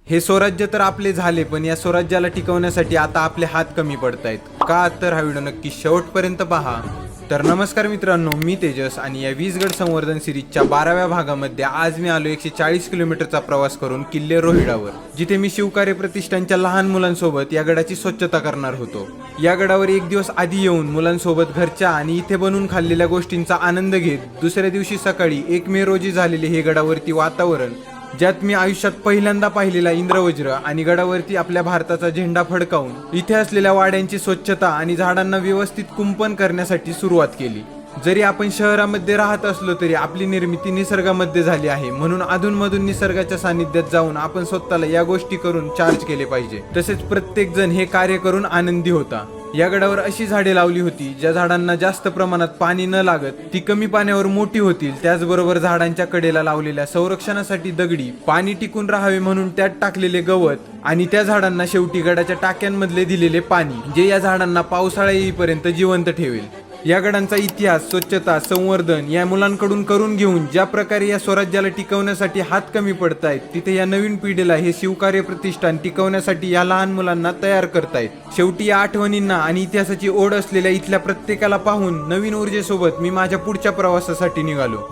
हे स्वराज्य तर आपले झाले, पण या स्वराज्याला टिकवण्यासाठी आता आपले हात कमी पडतायत का? तर हा व्हिडिओ नक्की शेवटपर्यंत पहा. तर नमस्कार मित्रांनो, मी तेजस आणि या 20 गड संवर्धन सिरीजच्या 12व्या भागामध्ये आज मी आलो 140 किलोमीटरचा प्रवास करून किल्ले रोहिडावर, जिथे मी शिवकार्य प्रतिष्ठानच्या लहान मुलांसोबत या गडाची स्वच्छता करणार होतो. या गडावर एक दिवस आधी येऊन मुलांसोबत घरच्या आणि इथे बनवून खाल्लेल्या गोष्टींचा आनंद घेत दुसऱ्या दिवशी सकाळी 1 मे रोजी झालेले हे गडावरती वातावरण, ज्यात मी आयुष्यात पहिल्यांदा पाहिलेला इंद्रवज्र आणि गडावरती आपल्या भारताचा झेंडा फडकावून इथे असलेल्या वाड्यांची स्वच्छता आणि झाडांना व्यवस्थित कुंपण करण्यासाठी सुरुवात केली. जरी आपण शहरामध्ये राहत असलो तरी आपली निर्मिती निसर्गामध्ये झाली आहे, म्हणून अधूनमधून निसर्गाच्या सानिध्यात जाऊन आपण स्वतःला या गोष्टी करून चार्ज केले पाहिजे. तसेच प्रत्येक जण हे कार्य करून आनंदी होता. या गडावर अशी झाडे लावली होती ज्या झाडांना जास्त प्रमाणात पाणी न लागत ती कमी पाण्यावर मोठी होतील. त्याचबरोबर झाडांच्या कडेला लावलेल्या संरक्षणासाठी दगडी, पाणी टिकून राहावे म्हणून त्यात टाकलेले गवत आणि त्या झाडांना शेवटी गडाच्या टाक्यांमधले दिलेले पाणी, जे या झाडांना पावसाळा येईपर्यंत जिवंत ठेवेल. या गडांचा इतिहास, स्वच्छता, संवर्धन या मुलांकडून करून घेऊन ज्या प्रकारे या स्वराज्याला टिकवण्यासाठी हात कमी पडतायत, तिथे या नवीन पिढीला हे शिवकार्य प्रतिष्ठान टिकवण्यासाठी या लहान मुलांना तयार करतायत. शेवटी या आठवणींना आणि इतिहासाची ओढ असलेल्या इथल्या प्रत्येकाला पाहून नवीन ऊर्जेसोबत मी माझ्या पुढच्या प्रवासासाठी निघालो.